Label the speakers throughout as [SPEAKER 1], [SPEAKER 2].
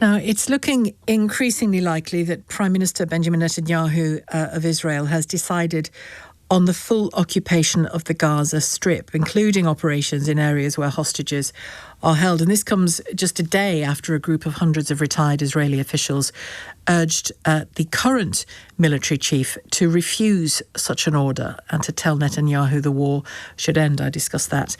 [SPEAKER 1] Now, it's looking increasingly likely that Prime Minister Benjamin Netanyahu of Israel has decided on the full occupation of the Gaza Strip, including operations in areas where hostages are held. And this comes just a day after a group of hundreds of retired Israeli officials urged the current military chief to refuse such an order and to tell Netanyahu the war should end. I discussed that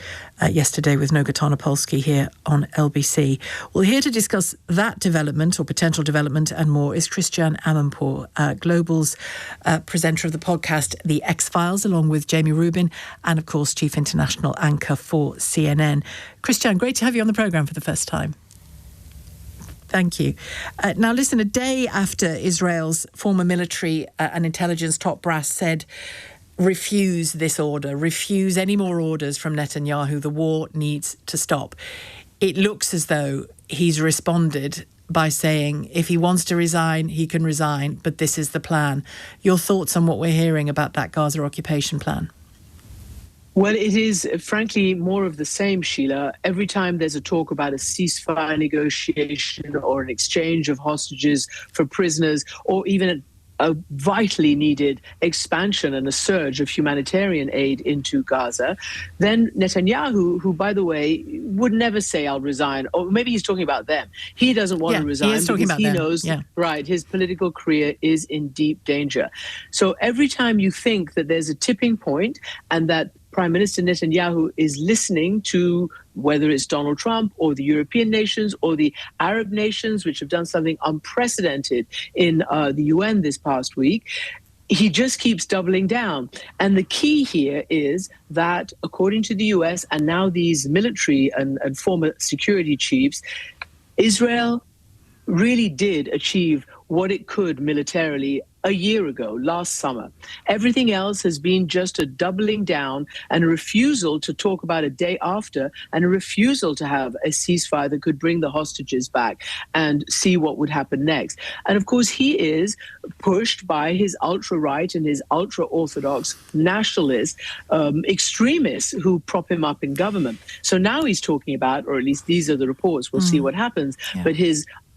[SPEAKER 1] yesterday with Noga Tarnopolsky here on LBC. Well, here to discuss that development or potential development and more is Christiane Amanpour, Global's presenter of the podcast The X-Files, along with Jamie Rubin and, of course, chief international anchor for CNN. Christiane, great to have you on the programme for the first time. Thank you. Now, listen, a day after Israel's former military and intelligence top brass said, refuse this order, refuse any more orders from Netanyahu, the war needs to stop. It looks as though he's responded by saying if he wants to resign, he can resign, but this is the plan. Your thoughts on what we're hearing about that Gaza occupation plan?
[SPEAKER 2] Well, it is, frankly, more of the same, Sheila. Every time there's a talk about a ceasefire negotiation or an exchange of hostages for prisoners, or even a vitally needed expansion and a surge of humanitarian aid into Gaza, then Netanyahu, who, by the way, would never say, I'll resign, or maybe he's talking about them. He doesn't want to resign because he knows, right, his political career is in deep danger. So every time you think that there's a tipping point and that Prime Minister Netanyahu is listening to whether it's Donald Trump or the European nations or the Arab nations, which have done something unprecedented in the UN this past week, he just keeps doubling down. And the key here is that, according to the US and now these military and former security chiefs, Israel really did achieve what it could militarily a year ago, last summer. Everything else has been just a doubling down and a refusal to talk about a day after and a refusal to have a ceasefire that could bring the hostages back and see what would happen next. And of course, he is pushed by his ultra-right and his ultra-Orthodox nationalist extremists who prop him up in government. So now he's talking about, or at least these are the reports, we'll see what happens, but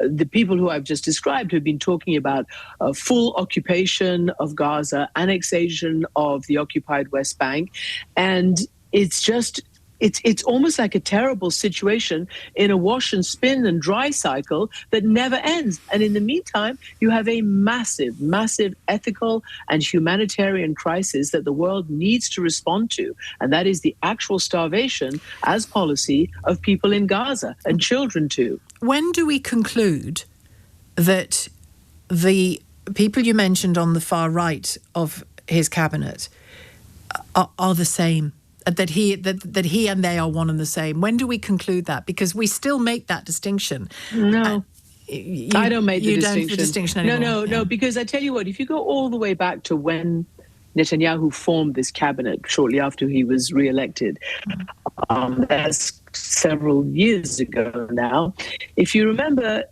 [SPEAKER 2] the people who I've just described have been talking about full occupation of Gaza, annexation of the occupied West Bank. And it's just, it's almost like a terrible situation in a wash and spin and dry cycle that never ends. And in the meantime, you have a massive, massive ethical and humanitarian crisis that the world needs to respond to. And that is the actual starvation as policy of people in Gaza and children too.
[SPEAKER 1] When do we conclude that the people you mentioned on the far right of his cabinet are the same? That he and they are one and the same? When do we conclude that? Because we still make that distinction.
[SPEAKER 2] No. I don't make the distinction.
[SPEAKER 1] You don't make the distinction anymore.
[SPEAKER 2] No, because I tell you what, if you go all the way back to when Netanyahu formed this cabinet shortly after he was re-elected, that's several years ago now. If you remember,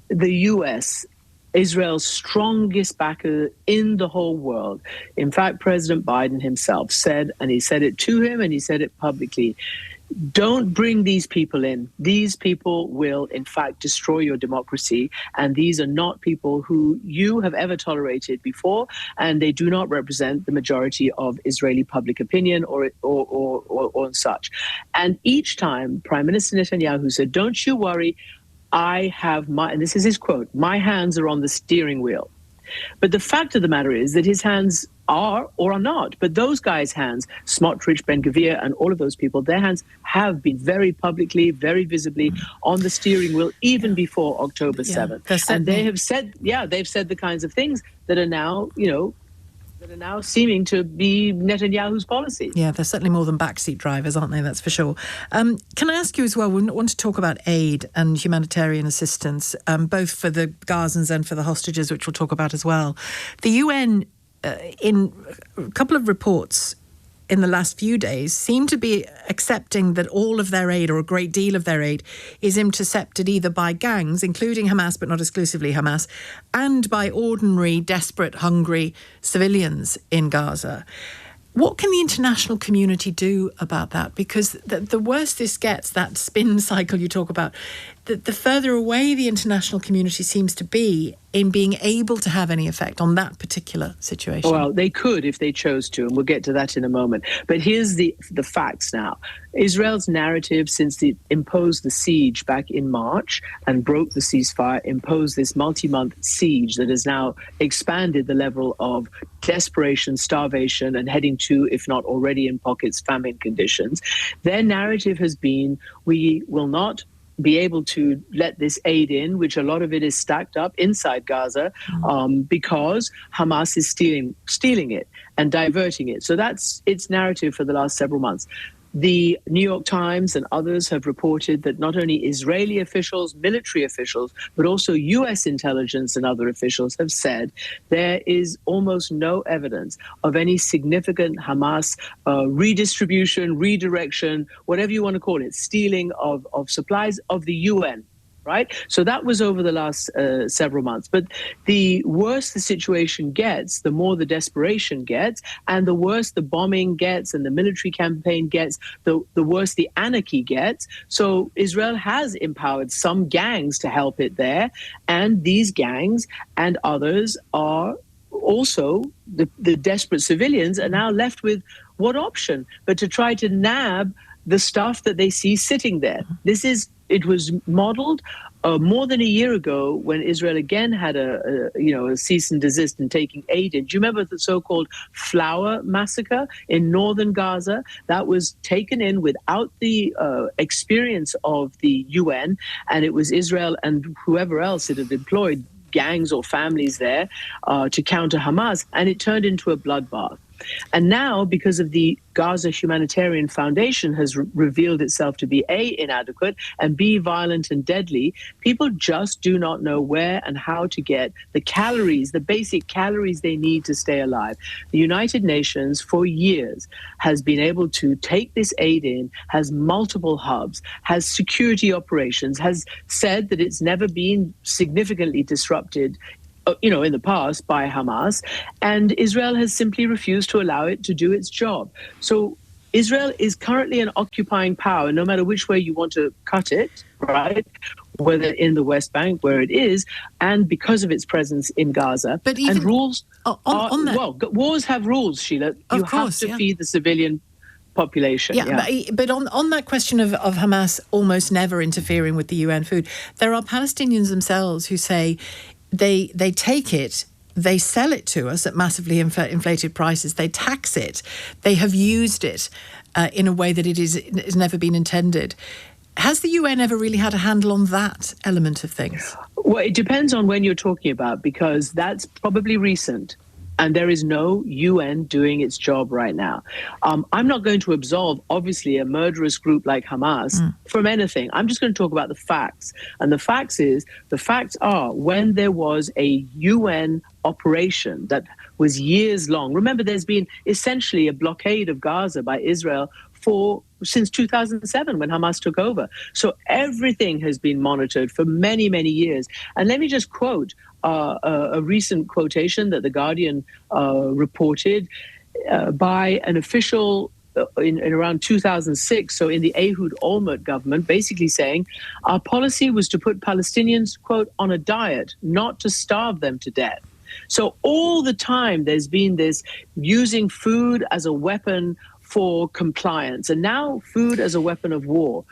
[SPEAKER 2] the US, Israel's strongest backer in the whole world, in fact, President Biden himself said, and he said it to him and he said it publicly, don't bring these people in. These people will, in fact, destroy your democracy. And these are not people who you have ever tolerated before. And they do not represent the majority of Israeli public opinion or such. And each time Prime Minister Netanyahu said, don't you worry, I have and this is his quote, my hands are on the steering wheel. But the fact of the matter is that his hands are or are not. But those guys' hands, Smotrich, Ben-Gvir, and all of those people, their hands have been very publicly, very visibly on the steering wheel even before October 7th. And they have said, they've said the kinds of things that are now, that are now seeming to be Netanyahu's policy.
[SPEAKER 1] Yeah, they're certainly more than backseat drivers, aren't they? That's for sure. Can I ask you as well, we want to talk about aid and humanitarian assistance, both for the Gazans and for the hostages, which we'll talk about as well. The UN, in a couple of reports in the last few days, seem to be accepting that all of their aid, or a great deal of their aid, is intercepted either by gangs, including Hamas, but not exclusively Hamas, and by ordinary, desperate, hungry civilians in Gaza. What can the international community do about that? Because the worse this gets, that spin cycle you talk about, the further away the international community seems to be in being able to have any effect on that particular situation.
[SPEAKER 2] Well, they could if they chose to, and we'll get to that in a moment. But here's the facts now. Israel's narrative since they imposed the siege back in March and broke the ceasefire, imposed this multi-month siege that has now expanded the level of desperation, starvation, and heading to, if not already in pockets, famine conditions. Their narrative has been, we will not be able to let this aid in, which a lot of it is stacked up inside Gaza, because Hamas is stealing it and diverting it. So that's its narrative for the last several months. The New York Times and others have reported that not only Israeli officials, military officials, but also U.S. intelligence and other officials have said there is almost no evidence of any significant Hamas redistribution, redirection, whatever you want to call it, stealing of supplies of the UN. Right? So that was over the last several months. But the worse the situation gets, the more the desperation gets, and the worse the bombing gets and the military campaign gets, the worse the anarchy gets. So Israel has empowered some gangs to help it there. And these gangs and others are also, the desperate civilians are now left with what option but to try to nab the stuff that they see sitting there. It was modeled more than a year ago when Israel again had a cease and desist in taking aid in. Do you remember the so-called flour massacre in northern Gaza? That was taken in without the experience of the UN, and it was Israel and whoever else it had employed, gangs or families there, to counter Hamas, and it turned into a bloodbath. And now, because of the Gaza Humanitarian Foundation has revealed itself to be A, inadequate, and B, violent and deadly, people just do not know where and how to get the calories, the basic calories they need to stay alive. The United Nations, for years, has been able to take this aid in, has multiple hubs, has security operations, has said that it's never been significantly disrupted in the past by Hamas, and Israel has simply refused to allow it to do its job. So Israel is currently an occupying power, no matter which way you want to cut it, right? Whether in the West Bank, where it is, and because of its presence in Gaza.
[SPEAKER 1] But even,
[SPEAKER 2] and rules
[SPEAKER 1] on that,
[SPEAKER 2] well, wars have rules, Sheila. You have to feed the civilian population.
[SPEAKER 1] But on that question of Hamas almost never interfering with the UN food, there are Palestinians themselves who say they take it, they sell it to us at massively inflated prices, they tax it, they have used it in a way that it has never been intended. Has the UN ever really had a handle on that element of things?
[SPEAKER 2] Well, it depends on when you're talking about, because that's probably recent. And there is no UN doing its job right now. I'm not going to absolve, obviously, a murderous group like Hamas from anything. I'm just going to talk about the facts. And the facts are when there was a UN operation that was years long. Remember, there's been essentially a blockade of Gaza by Israel since 2007 when Hamas took over. So everything has been monitored for many, many years. And let me just quote a recent quotation that The Guardian reported by an official in around 2006, so in the Ehud Olmert government, basically saying our policy was to put Palestinians, quote, on a diet, not to starve them to death. So all the time there's been this using food as a weapon for compliance, and now food as a weapon of war.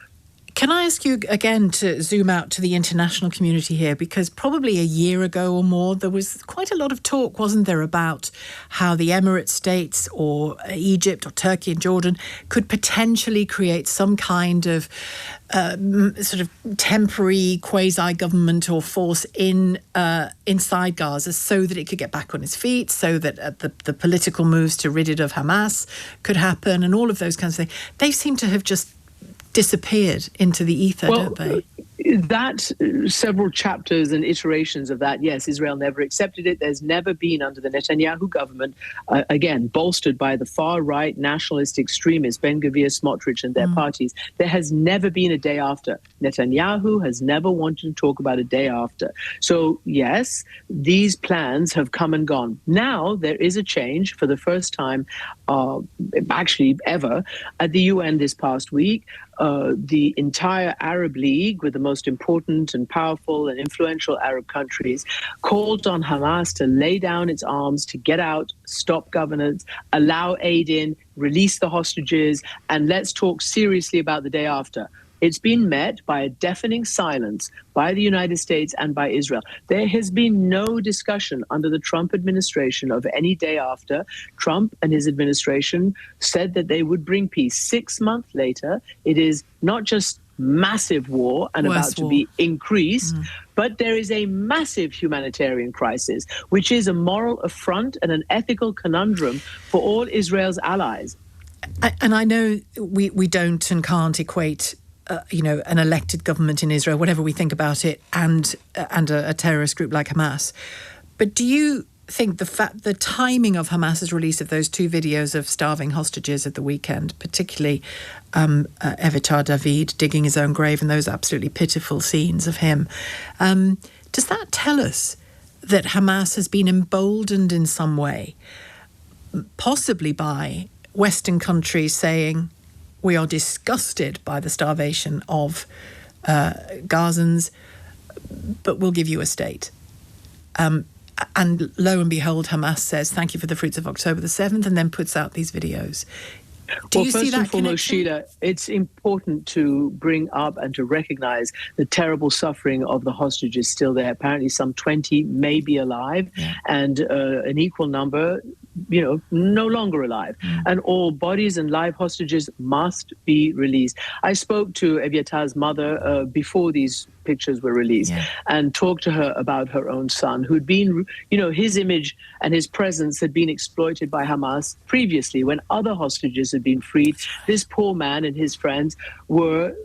[SPEAKER 1] Can I ask you again to zoom out to the international community here? Because probably a year ago or more, there was quite a lot of talk, wasn't there, about how the Emirates states or Egypt or Turkey and Jordan could potentially create some kind of sort of temporary quasi-government or force inside Gaza so that it could get back on its feet, so that the political moves to rid it of Hamas could happen and all of those kinds of things. They seem to have just disappeared into the ether, don't they?
[SPEAKER 2] That several chapters and iterations of that, yes, Israel never accepted it. There's never been, under the Netanyahu government, again, bolstered by the far-right nationalist extremists, Ben Gvir, Smotrich and their parties, there has never been a day after. Netanyahu has never wanted to talk about a day after. So, yes, these plans have come and gone. Now there is a change for the first time, actually ever, at the UN this past week. the entire Arab League, with the most important and powerful and influential Arab countries, called on Hamas to lay down its arms, to get out, stop governance, allow aid in, release the hostages, and let's talk seriously about the day after. It's been met by a deafening silence by the United States and by Israel. There has been no discussion under the Trump administration of any day after. Trump and his administration said that they would bring peace. 6 months later, it is not just massive war and about to be increased, but there is a massive humanitarian crisis, which is a moral affront and an ethical conundrum for all Israel's allies.
[SPEAKER 1] And I know we don't and can't equate an elected government in Israel, whatever we think about it, and a terrorist group like Hamas. But do you think the timing of Hamas's release of those 2 videos of starving hostages at the weekend, particularly Evitar David digging his own grave and those absolutely pitiful scenes of him, does that tell us that Hamas has been emboldened in some way, possibly by Western countries saying, we are disgusted by the starvation of Gazans, but we'll give you a state. And lo and behold, Hamas says, thank you for the fruits of October the 7th, and then puts out these videos. Do you see that
[SPEAKER 2] first and foremost,
[SPEAKER 1] connection?
[SPEAKER 2] Sheila, it's important to bring up and to recognize the terrible suffering of the hostages still there. Apparently some 20 may be alive, and an equal number, no longer alive. And all bodies and live hostages must be released. I spoke to Eviatar's mother before these pictures were released and talked to her about her own son, who'd been, his image and his presence had been exploited by Hamas previously when other hostages had been freed. This poor man and his friends were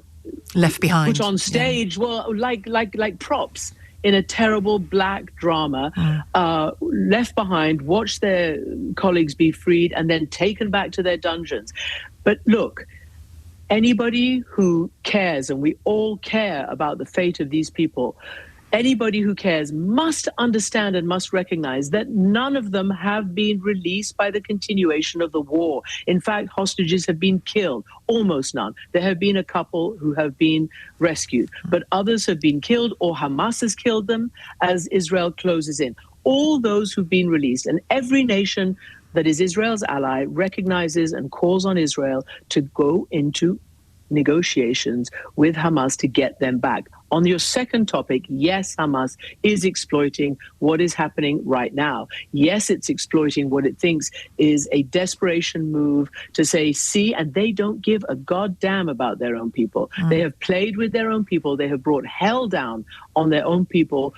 [SPEAKER 1] left behind,
[SPEAKER 2] put on stage, like props in a terrible black drama, left behind, watched their colleagues be freed and then taken back to their dungeons. But look, anybody who cares, and we all care about the fate of these people, anybody who cares must understand and must recognize that none of them have been released by the continuation of the war. In fact, hostages have been killed, almost none. There have been a couple who have been rescued, but others have been killed or Hamas has killed them as Israel closes in. All those who've been released, and every nation that is Israel's ally recognizes and calls on Israel to go into negotiations with Hamas to get them back. On your second topic, yes, Hamas is exploiting what is happening right now. Yes, it's exploiting what it thinks is a desperation move to say, see, and they don't give a goddamn about their own people. They have played with their own people. They have brought hell down on their own people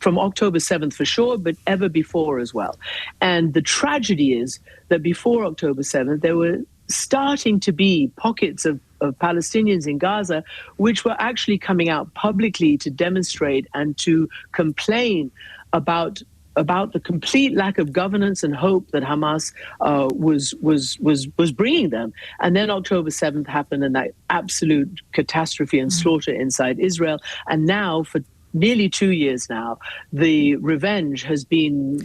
[SPEAKER 2] from October 7th for sure, but ever before as well. And the tragedy is that before October 7th, there were starting to be pockets of Palestinians in Gaza, which were actually coming out publicly to demonstrate and to complain about the complete lack of governance and hope that Hamas was bringing them. And then October 7th happened, and that absolute catastrophe and slaughter inside Israel. And now, for nearly 2 years now, the revenge has been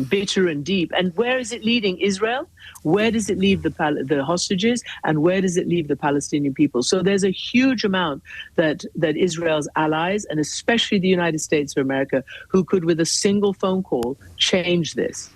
[SPEAKER 2] bitter and deep. And where is it leading Israel? Where does it leave the hostages? And where does it leave the Palestinian people? So there's a huge amount that Israel's allies, and especially the United States of America, who could, with a single phone call, change this.